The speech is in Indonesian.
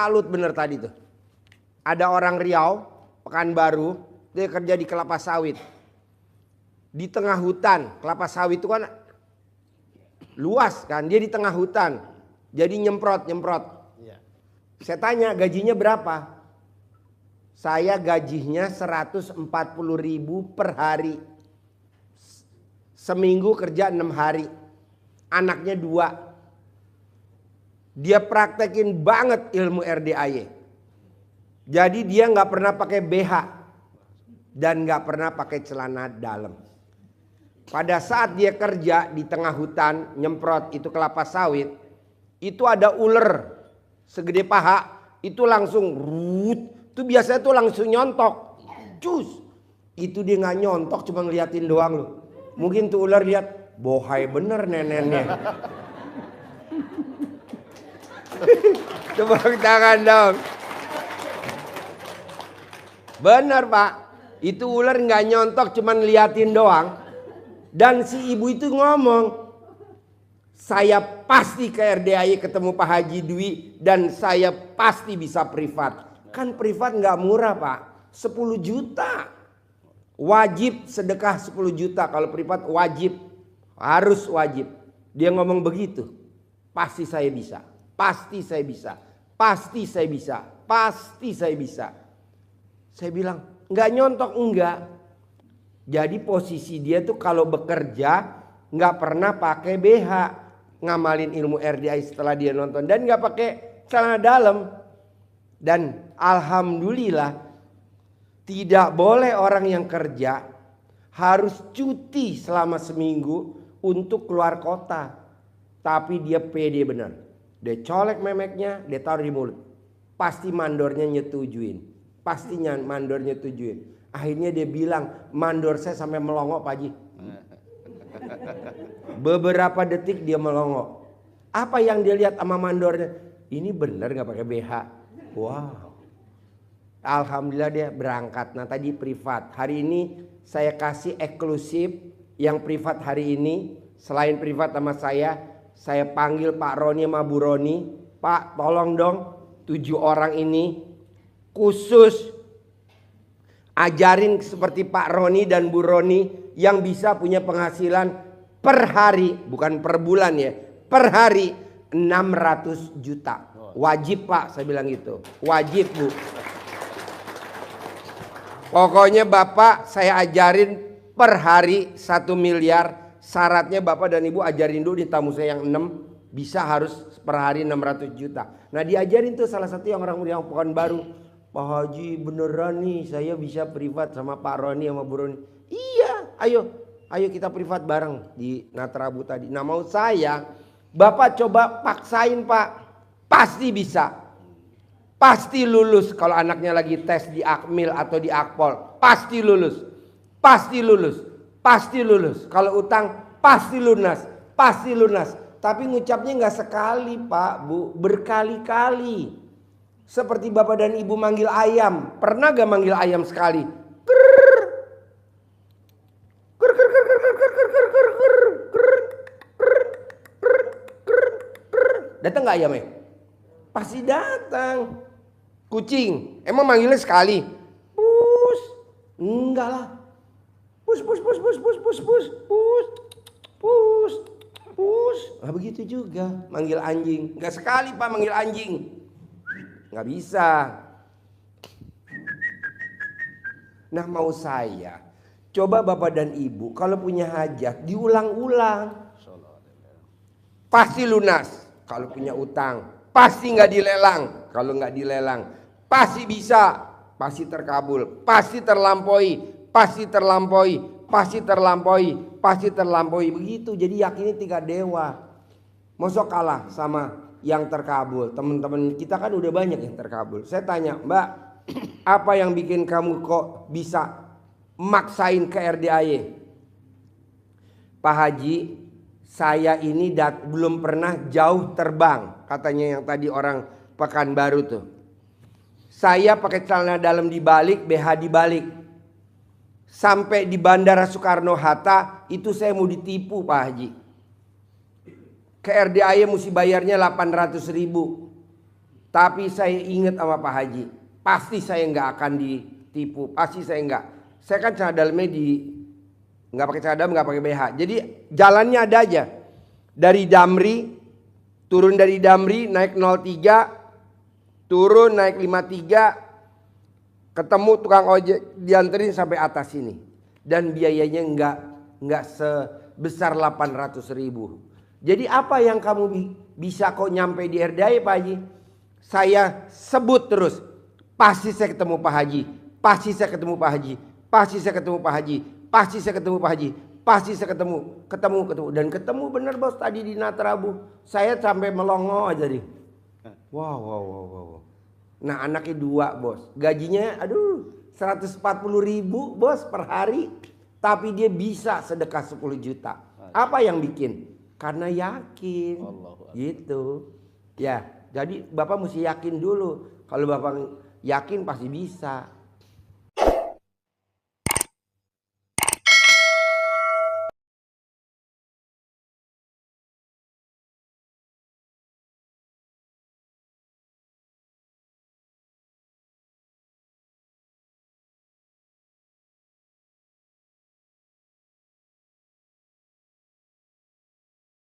salut bener tadi tuh. Ada orang Riau, Pekanbaru, dia kerja di kelapa sawit. Di tengah hutan, kelapa sawit itu kan luas kan, dia di tengah hutan. Jadi nyemprot. Saya tanya gajinya berapa? Saya gajinya 140.000 per hari. Seminggu kerja 6 hari. Anaknya 2. Dia praktekin banget ilmu RDAY. Jadi dia nggak pernah pakai BH dan nggak pernah pakai celana dalam. Pada saat dia kerja di tengah hutan nyemprot itu kelapa sawit, itu ada ular segede paha, itu langsung rut, itu biasanya tuh langsung nyontok, cus. Itu dia nggak nyontok, cuma ngeliatin doang loh. Mungkin tuh ular lihat, bohai bener neneknya. Tepuk tangan dong. Benar Pak, itu ular nggak nyontok, cuma ngeliatin doang. Dan si ibu itu ngomong, saya pasti ke RDAY ketemu Pak Haji Dwi dan saya pasti bisa privat. Kan privat nggak murah Pak, 10 juta. Wajib sedekah 10 juta, kalau privat wajib, harus wajib. Dia ngomong begitu, pasti saya bisa, pasti saya bisa, pasti saya bisa, pasti saya bisa. Saya bilang, nggak nyontok enggak. Jadi posisi dia tuh kalau bekerja nggak pernah pakai BH, ngamalin ilmu RDI setelah dia nonton dan nggak pakai celana dalam. Dan alhamdulillah tidak boleh orang yang kerja harus cuti selama seminggu untuk keluar kota. Tapi dia pede benar. Dia colek memeknya, dia taruh di mulut. Pasti mandornya nyetujuin. Pastinya mandornya nyetujuin. Akhirnya dia bilang, mandor saya sampai melongo Pak Haji. Beberapa detik dia melongo. Apa yang dia lihat sama mandornya? Ini benar nggak pakai BH? Wow. Alhamdulillah dia berangkat. Nah tadi privat. Hari ini saya kasih eksklusif yang privat hari ini. Selain privat sama saya panggil Pak Roni sama Bu Roni. Pak tolong dong 7 orang ini khusus ajarin seperti Pak Roni dan Bu Roni yang bisa punya penghasilan per hari, bukan per bulan ya, per hari 600 juta. Wajib Pak, saya bilang gitu. Wajib Bu. Pokoknya Bapak saya ajarin per hari 1 miliar. Syaratnya Bapak dan Ibu ajarin dulu di tamu saya yang 6. Bisa harus per hari 600 juta. Nah diajarin tuh salah satu yang orang yang Pekanbaru. Pak Haji beneran nih saya bisa privat sama Pak Roni sama Bu Roni. Iya ayo kita privat bareng di Natrabu tadi. Nah mau saya Bapak coba paksain Pak. Pasti bisa. Pasti lulus kalau anaknya lagi tes di Akmil atau di Akpol. Pasti lulus. Pasti lulus. Pasti lulus. Kalau utang pasti lunas. Pasti lunas. Tapi ngucapnya nggak sekali Pak Bu. Berkali-kali. Seperti Bapak dan Ibu manggil ayam. Pernah gak manggil ayam sekali? Datang gak ayamnya? Pasti datang. Kucing, emang manggilnya sekali? Pus. Enggak lah. Pus. Nah begitu juga manggil anjing. Gak sekali Pak manggil anjing. Nggak bisa. Nah mau saya coba Bapak dan Ibu kalau punya hajat diulang-ulang. Pasti lunas kalau punya utang. Pasti nggak dilelang. Kalau nggak dilelang pasti bisa. Pasti terkabul. Pasti terlampaui. Pasti terlampaui. Pasti terlampaui. Pasti terlampaui. Begitu jadi yakini 3 dewa. Mosok kalah sama yang terkabul. Teman-teman kita kan udah banyak yang terkabul. Saya tanya, Mbak, apa yang bikin kamu kok bisa maksain ke RDAY? Pak Haji, saya ini belum pernah jauh terbang. Katanya yang tadi orang Pekanbaru tuh. Saya pakai celana dalam dibalik, BH dibalik. Sampai di Bandara Soekarno-Hatta itu saya mau ditipu Pak Haji. Ke RDAY mesti bayarnya 800.000. Tapi saya ingat sama Pak Haji, pasti saya nggak akan ditipu, pasti saya nggak. Saya kan celana dalamnya nggak pakai celana dalam, nggak pakai BH. Jadi jalannya ada aja. Dari Damri, turun dari Damri naik 03, turun naik 53, ketemu tukang ojek, dianterin sampai atas sini. Dan biayanya nggak sebesar 800.000. Jadi apa yang kamu bisa kok nyampe di RDI Pak Haji? Saya sebut terus, pasti saya ketemu Pak Haji, pasti saya ketemu Pak Haji, pasti saya ketemu Pak Haji, pasti saya ketemu Pak Haji, pasti saya ketemu, dan ketemu bener bos tadi di Natrabu. Saya sampai melongo aja nih. Wow. Nah anaknya 2 bos, gajinya 140.000 bos per hari, tapi dia bisa sedekah 10 juta. Apa yang bikin? Karena yakin, gitu. Ya, jadi Bapak mesti yakin dulu. Kalau Bapak yakin pasti bisa.